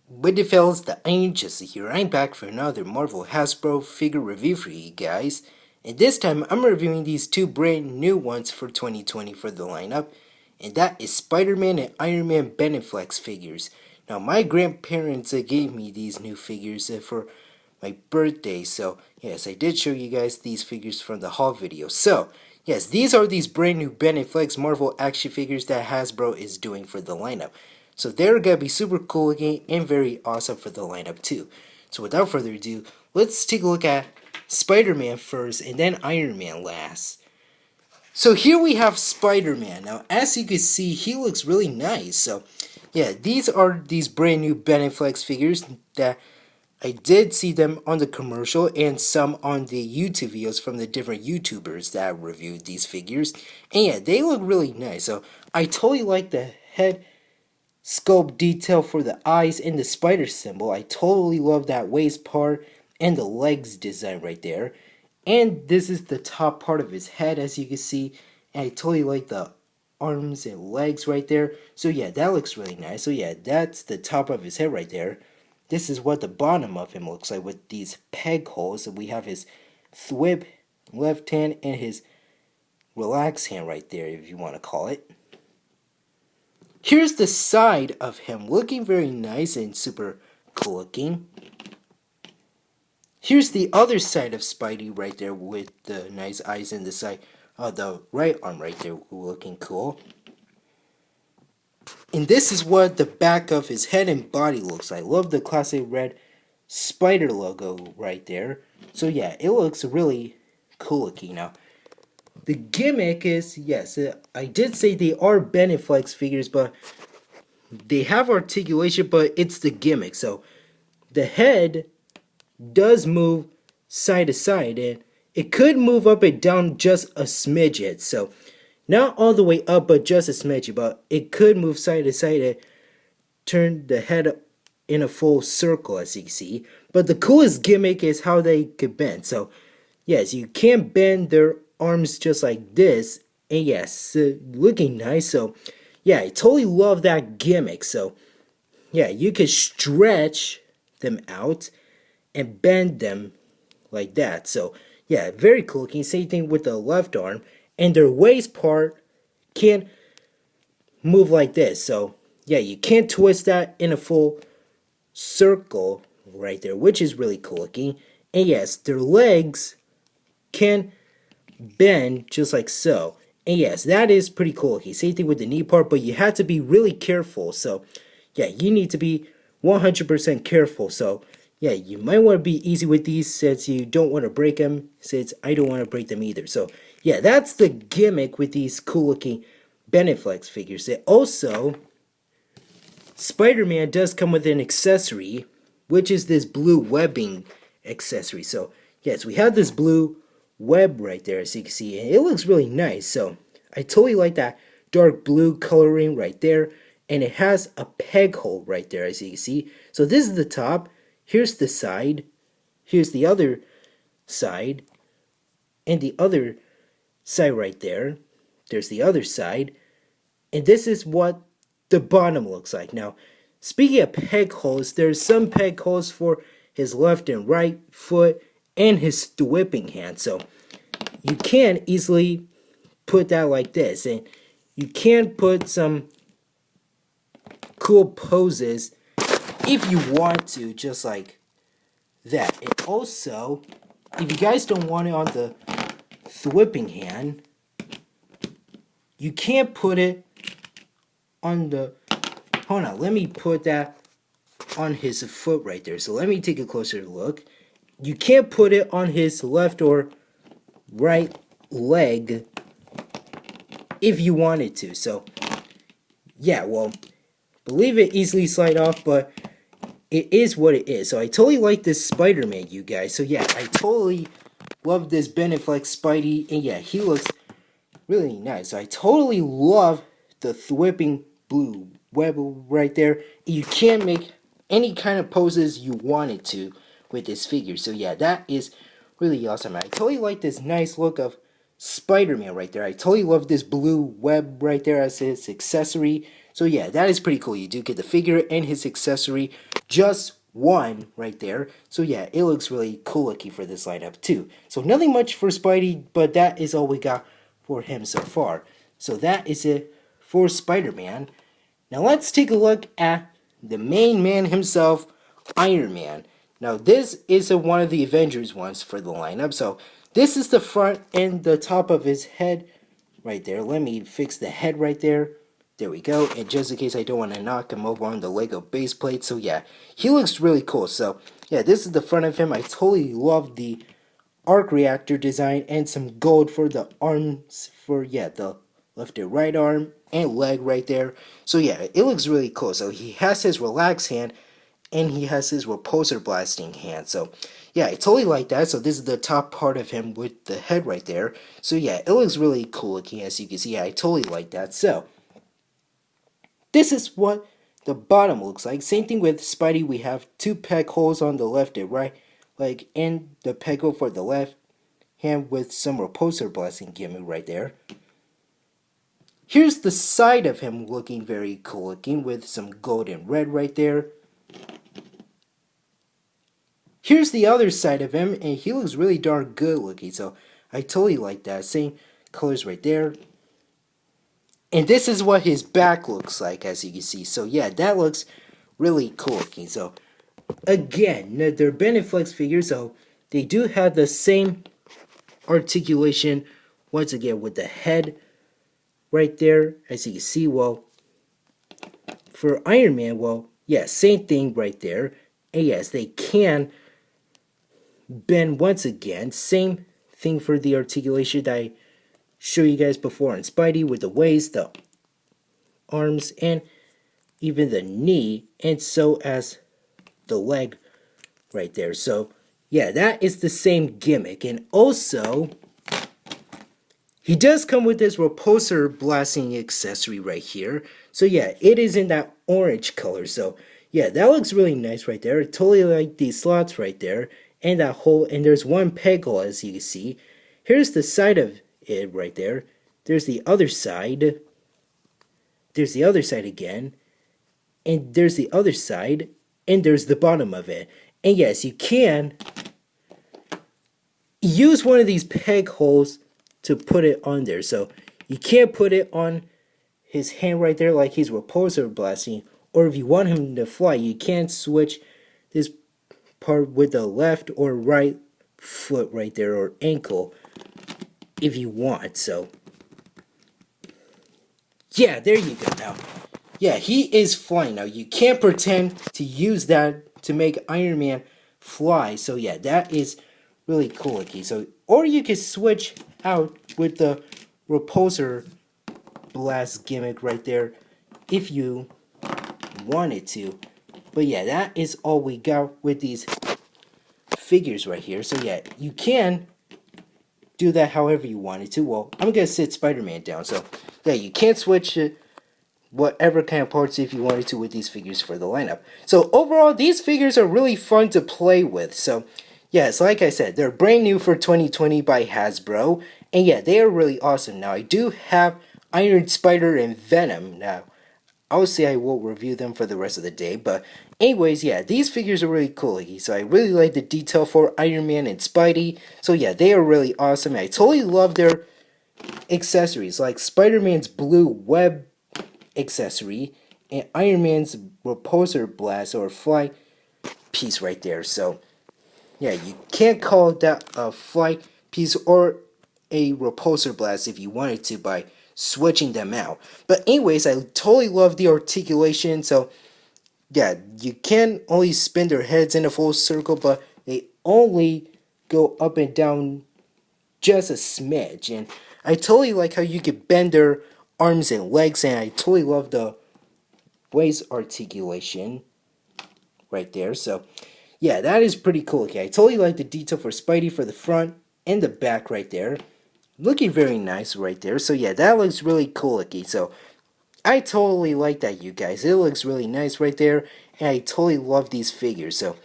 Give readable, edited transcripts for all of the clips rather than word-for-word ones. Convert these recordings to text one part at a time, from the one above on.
What the fellas, the Iron Jesse here. I'm back for another Marvel Hasbro figure review for you guys. And this time I'm reviewing these two brand new ones for 2020 for the lineup. And that is Spider-Man and Iron Man Beneflex figures. Now my grandparents gave me these new figures for my birthday. So yes, I did show you guys these figures from the haul video. So yes, these are these brand new Beneflex Marvel action figures that Hasbro is doing for the lineup. So they're gonna be super cool looking and very awesome for the lineup too. So without further ado, let's take a look at Spider-Man first and then Iron Man last. So here we have Spider-Man. Now as you can see, he looks really nice. So yeah, these are these brand new Beneflex figures that I did see them on the commercial and some on the YouTube videos from the different YouTubers that reviewed these figures. And yeah, they look really nice. So I totally like the head sculpt detail for the eyes and the spider symbol. I totally love that waist part and the legs design right there. And this is the top part of his head, as you can see. And I totally like the arms and legs right there. So yeah, that looks really nice. So yeah, that's the top of his head right there. This is what the bottom of him looks like with these peg holes. And we have his thwip left hand and his relax hand right there, if you want to call it. Here's the side of him, looking very nice and super cool looking. Here's the other side of Spidey right there with the nice eyes in the side of the right arm right there, looking cool. And this is what the back of his head and body looks like. Love the classic red spider logo right there. So yeah, it looks really cool looking. Now, the gimmick is, yes, I did say they are Beneflex figures, but they have articulation, but it's the gimmick. So the head does move side to side, and it could move up and down just a smidget. So not all the way up, but just a smidget, but it could move side to side and turn the head in a full circle, as you can see. But the coolest gimmick is how they could bend. So yes, you can bend their arms just like this, and yes, looking nice. So yeah, I totally love that gimmick. So yeah, you can stretch them out and bend them like that. So yeah, very cool looking. Same thing with the left arm, and their waist part can move like this. So yeah, you can't twist that in a full circle right there, which is really cool looking. And yes, their legs can bend just like so. And yes, that is pretty cool. Okay, same thing with the knee part, but you have to be really careful. So yeah, you need to be 100% careful. So yeah, you might want to be easy with these since you don't want to break them, since I don't want to break them either. So yeah, that's the gimmick with these cool looking Beneflex figures. It also, Spider-Man does come with an accessory, which is this blue webbing accessory. So yes, we have this blue web right there, as you can see, and it looks really nice. So I totally like that dark blue coloring right there, and it has a peg hole right there, as you can see. So this is the top, here's the side, here's the other side, and the other side right there, there's the other side, and this is what the bottom looks like. Now, speaking of peg holes, there's some peg holes for his left and right foot and his whipping hand. So you can easily put that like this, and you can put some cool poses if you want to, just like that. And also, if you guys don't want it on the whipping hand, you can't put it on the, hold on, let me put that on his foot right there. So let me take a closer look. You can't put it on his left or right leg if you wanted to. So yeah, well, believe it easily slide off, but it is what it is. So I totally like this Spider-Man, you guys. So yeah, I totally love this Beneflex Spidey, and yeah, he looks really nice. So I totally love the whipping blue web right there. You can make any kind of poses you wanted to with this figure. So yeah, that is really awesome. I totally like this nice look of Spider-Man right there. I totally love this blue web right there as his accessory. So yeah, that is pretty cool. You do get the figure and his accessory just one right there. So yeah, it looks really cool looking for this lineup too. So nothing much for Spidey, but that is all we got for him so far. So that is it for Spider-Man. Now let's take a look at the main man himself, Iron Man. Now this is one of the Avengers ones for the lineup. So this is the front and the top of his head right there. Let me fix the head right there. There we go. And just in case I don't want to knock him over on the Lego base plate. So yeah, he looks really cool. So yeah, this is the front of him. I totally love the arc reactor design and some gold for the arms for, yeah, the left and right arm and leg right there. So yeah, it looks really cool. So he has his relaxed hand and he has his repulsor blasting hand. So yeah, I totally like that. So this is the top part of him with the head right there. So yeah, it looks really cool looking, as you can see. Yeah, I totally like that. So this is what the bottom looks like. Same thing with Spidey. We have two peg holes on the left and right leg and the peg hole for the left hand with some repulsor blasting gimmick right there. Here's the side of him looking very cool looking with some gold and red right there. Here's the other side of him, and he looks really darn good looking, so I totally like that. Same colors right there. And this is what his back looks like, as you can see. So yeah, that looks really cool looking. So again, they're Beneflex figures, so they do have the same articulation once again with the head right there, as you can see. Well, for Iron Man, well, yeah, same thing right there. And yes, they can bend once again. Same thing for the articulation that I showed you guys before on Spidey with the waist, the arms, and even the knee, and so as the leg right there. So yeah, that is the same gimmick. And also, he does come with this repulsor blasting accessory right here. So yeah, it is in that orange color. So yeah, that looks really nice right there. I totally like these slots right there. And that hole, and there's one peg hole, as you can see. Here's the side of it right there. There's the other side. There's the other side again. And there's the other side. And there's the bottom of it. And yes, you can use one of these peg holes to put it on there. So you can't put it on his hand right there like he's repulsor blasting. Or if you want him to fly, you can't switch this part with the left or right foot right there, or ankle, if you want. So yeah, there you go. Now yeah, he is flying. Now you can't pretend to use that to make Iron Man fly. So yeah, that is really cool looking. So, or you can switch out with the repulsor blast gimmick right there if you wanted to. But yeah, that is all we got with these figures right here. So yeah, you can do that however you wanted to. Well, I'm gonna sit Spider-Man down. So yeah, you can't switch it whatever kind of parts if you wanted to with these figures for the lineup. So overall, these figures are really fun to play with. So yes, like I said, they're brand new for 2020 by Hasbro. And yeah, they are really awesome. Now I do have Iron Spider and Venom. Now obviously I will review them for the rest of the day, but anyways, yeah, these figures are really cool. So I really like the detail for Iron Man and Spidey. So yeah, they are really awesome. I totally love their accessories, like Spider-Man's blue web accessory and Iron Man's repulsor blast or fly piece right there. So yeah, you can't call that a fly piece or a repulsor blast if you wanted to by switching them out. But anyways, I totally love the articulation. So yeah, you can only spin their heads in a full circle, but they only go up and down just a smidge. And I totally like how you can bend their arms and legs, and I totally love the waist articulation right there. So yeah, that is pretty cool. Okay, I totally like the detail for Spidey for the front and the back right there. Looking very nice right there. So yeah, that looks really cool looking. So I totally like that, you guys. It looks really nice right there. And I totally love these figures. So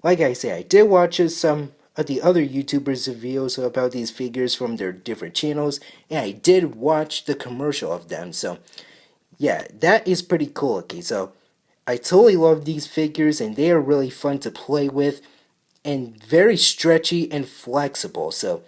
like I say, I did watch some of the other YouTubers' videos about these figures from their different channels. And I did watch the commercial of them. So yeah, that is pretty cool looking. So I totally love these figures, and they are really fun to play with and very stretchy and flexible. So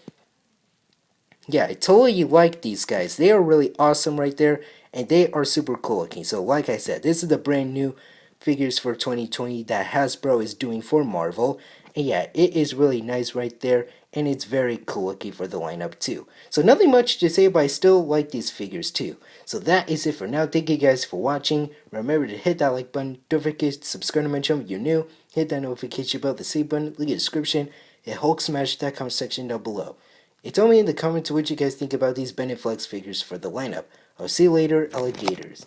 yeah, I totally like these guys. They are really awesome right there, and they are super cool looking. So like I said, this is the brand new figures for 2020 that Hasbro is doing for Marvel. And yeah, it is really nice right there, and it's very cool looking for the lineup too. So nothing much to say, but I still like these figures too. So that is it for now. Thank you guys for watching. Remember to hit that like button. Don't forget to subscribe to my channel if you're new. Hit that notification bell, the save button, link in the description, and Hulk smash that comment section down below. And tell me in the comments what you guys think about these Bennett Flex figures for the lineup. I'll see you later, alligators.